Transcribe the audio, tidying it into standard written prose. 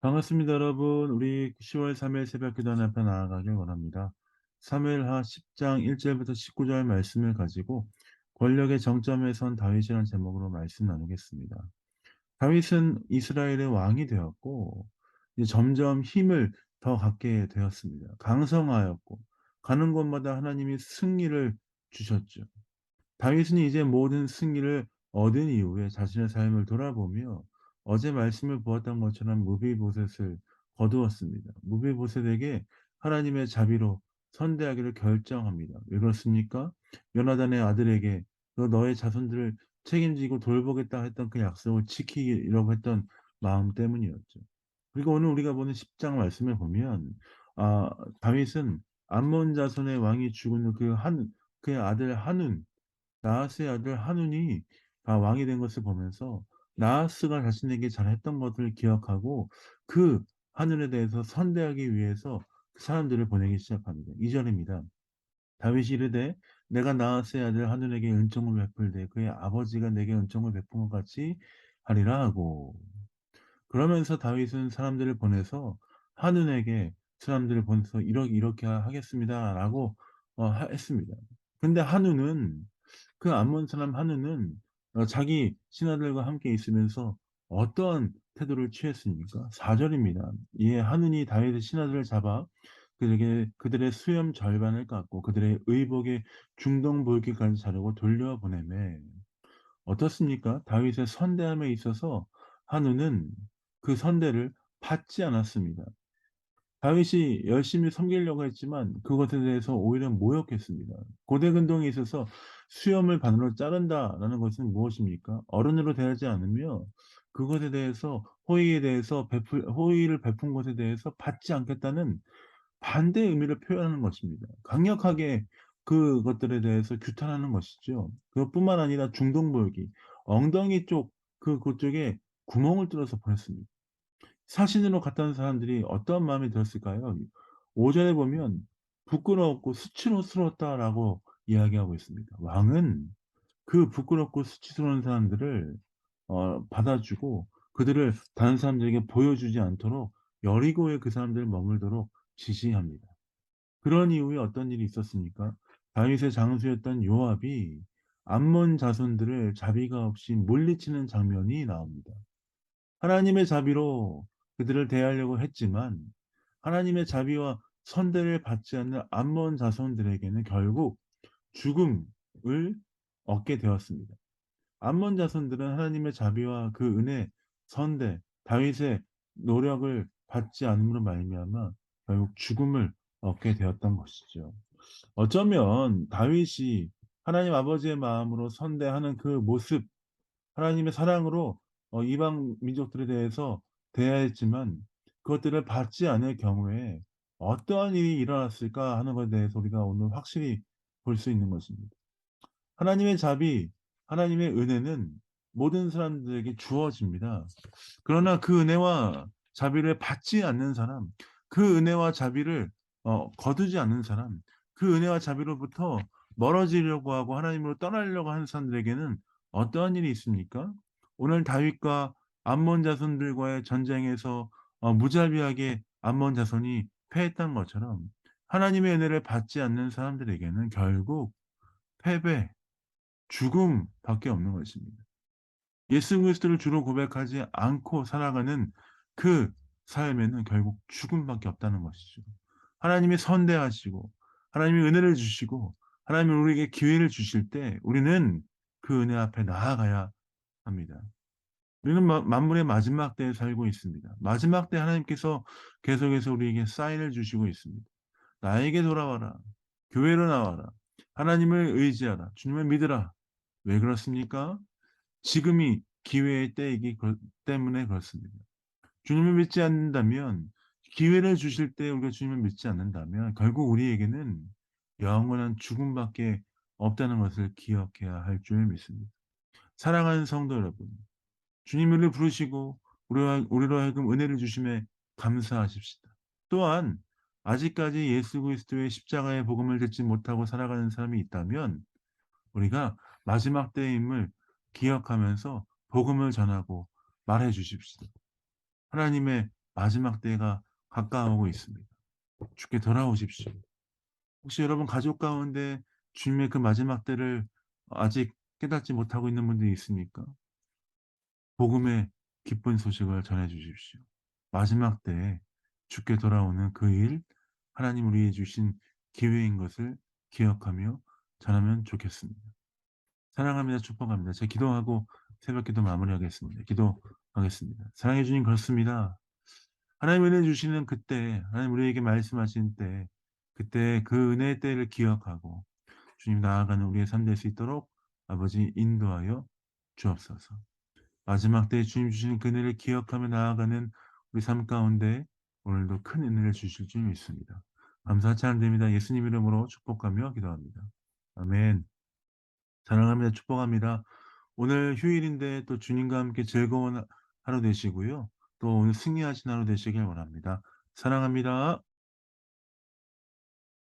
반갑습니다, 여러분. 우리 10월 3일 새벽 기도 하나 앞에 나아가길 원합니다. 사무엘하 10장 1절부터 19절 말씀을 가지고 권력의 정점에 선 다윗이라는 제목으로 말씀 나누겠습니다. 다윗은 이스라엘의 왕이 되었고 이제 점점 힘을 더 갖게 되었습니다. 강성하였고 가는 곳마다 하나님이 승리를 주셨죠. 다윗은 이제 모든 승리를 얻은 이후에 자신의 삶을 돌아보며 어제 말씀을 보았던 것처럼 무비보셋을 거두었습니다. 무비보셋에게 하나님의 자비로 선대하기를 결정합니다. 왜 그렇습니까? 요나단의 아들에게 너 너의 자손들을 책임지고 돌보겠다 했던 그 약속을 지키려고 했던 마음 때문이었죠. 그리고 오늘 우리가 보는 10장 말씀을 보면 아 다윗은 암몬 자손의 왕이 죽은 후 그의 아들 한운 나하스의 아들 한운이 왕이 된 것을 보면서 나하스가 자신에게 잘했던 것을 기억하고 그 한운에 대해서 선대하기 위해서 그 사람들을 보내기 시작합니다. 2 절입니다. 다윗이 이르되 내가 나하스의 아들 한운에게 은총을 베풀되 그의 아버지가 내게 은총을 베푼 것 같이 하리라 하고 그러면서 다윗은 사람들을 보내서 한운에게 사람들을 보내서 "이렇게 하겠습니다."라고 했습니다. 근데 한운은 그 암몬 사람 한우는 자기 신하들과 함께 있으면서 어떠한 태도를 취했습니까? 4 절입니다. 이에 한운이 다윗의 신하들을 잡아 그들에게 그들의 수염 절반을 깎고 그들의 의복의 중동 볼기까지 자르고 돌려보내매 어떻습니까? 다윗의 선대함에 있어서 한우는 그 선대를 받지 않았습니다. 다윗이 열심히 섬기려고 했지만 그것에 대해서 오히려 모욕했습니다. 고대 근동에 있어서 수염을 반으로 자른다라는 것은 무엇입니까? 어른으로 대하지 않으며 그것에 대해서 호의를 베푼 것에 대해서 받지 않겠다는 반대의 의미를 표현하는 것입니다. 강력하게 그것들에 대해서 규탄하는 것이죠. 그것뿐만 아니라 중동볼기, 엉덩이 그쪽에 구멍을 뚫어서 보냈습니다. 사신으로 갔다는 사람들이 어떠한 마음이 들었을까요? 5 절에 보면 "부끄러웠고 수치스러웠다."라고 이야기하고 있습니다. 왕은 그 부끄럽고 수치스러운 사람들을 받아주고 그들을 다른 사람들에게 보여주지 않도록 여리고에 그 사람들을 머물도록 지시합니다. 그런 이후에 어떤 일이 있었습니까? 다윗의 장수였던 요압이 암몬 자손들을 자비가 없이 물리치는 장면이 나옵니다. 하나님의 자비로 그들을 대하려고 했지만 하나님의 자비와 선대를 받지 않는 암몬 자손들에게는 결국 죽음을 얻게 되었습니다. 암몬 자손들은 하나님의 자비와 그 은혜, 선대, 다윗의 노력을 받지 않음으로 말미암아 결국 죽음을 얻게 되었던 것이죠. 어쩌면 다윗이 하나님 아버지의 마음으로 선대하는 그 모습 하나님의 사랑으로 이방 민족들에 대해서 대하였지만 그것들을 받지 않을 경우에 어떠한 일이 일어났을까 하는 것에 대해서 우리가 오늘 확실히 볼 수 있는 것입니다. 하나님의 자비, 하나님의 은혜는 모든 사람들에게 주어집니다. 그러나 그 은혜와 자비를 받지 않는 사람, 그 은혜와 자비를 거두지 않는 사람, 그 은혜와 자비로부터 멀어지려고 하고 하나님으로 떠나려고 하는 사람들에게는 어떠한 일이 있습니까? 오늘 다윗과 암몬 자손들과의 전쟁에서 무자비하게 암몬 자손이 패했던 것처럼 하나님의 은혜를 받지 않는 사람들에게는 결국 패배, 죽음밖에 없는 것입니다. 예수 그리스도를 주로 고백하지 않고 살아가는 그 삶에는 결국 죽음밖에 없다는 것이죠. 하나님이 선대하시고 하나님이 은혜를 주시고 하나님이 우리에게 기회를 주실 때 우리는 그 은혜 앞에 나아가야 합니다. 우리는 만물의 마지막 때에 살고 있습니다. 마지막 때 하나님께서 계속해서 우리에게 사인을 주시고 있습니다. "나에게 돌아와라. 교회로 나와라. 하나님을 의지하라. 주님을 믿으라." 왜 그렇습니까? 지금이 기회의 때이기 때문에 그렇습니다. 주님을 믿지 않는다면 기회를 주실 때 우리가 주님을 믿지 않는다면 결국 우리에게는 영원한 죽음밖에 없다는 것을 기억해야 할 줄 믿습니다. 사랑하는 성도 여러분, 주님이 우리를 부르시고 우리로 하여금 은혜를 주심에 감사하십시다. 또한 아직까지 예수 그리스도의 십자가의 복음을 듣지 못하고 살아가는 사람이 있다면 우리가 마지막 때임을 기억하면서 복음을 전하고 말해 주십시다. 하나님의 마지막 때가 가까워오고 있습니다. 주께 돌아오십시오. 혹시 여러분 가족 가운데 주님의 그 마지막 때를 아직 깨닫지 못하고 있는 분들이 있습니까? 복음의 기쁜 소식을 전해 주십시오. 마지막 때에 주께 돌아오는 그 일, 하나님 우리에게 주신 기회인 것을 기억하며 전하면 좋겠습니다. 사랑합니다. 축복합니다. 제가 기도하고 새벽기도 마무리하겠습니다. 기도하겠습니다. 사랑해 주님 그렇습니다. 하나님 은혜 주시는 그때, 하나님 우리에게 말씀하신 때, 그때 그 은혜의 때를 기억하고 주님 나아가는 우리의 삶 될 수 있도록 아버지 인도하여 주옵소서. 마지막 때에 주님 주시는 그 은혜를 기억하며 나아가는 우리 삶 가운데 오늘도 큰 은혜를 주실 줄 믿습니다. 감사 찬양드립니다. 예수님 이름으로 축복하며 기도합니다. 아멘. 사랑합니다. 축복합니다. 오늘 휴일인데 또 주님과 함께 즐거운 하루 되시고요. 또 오늘 승리하신 하루 되시길 원합니다. 사랑합니다.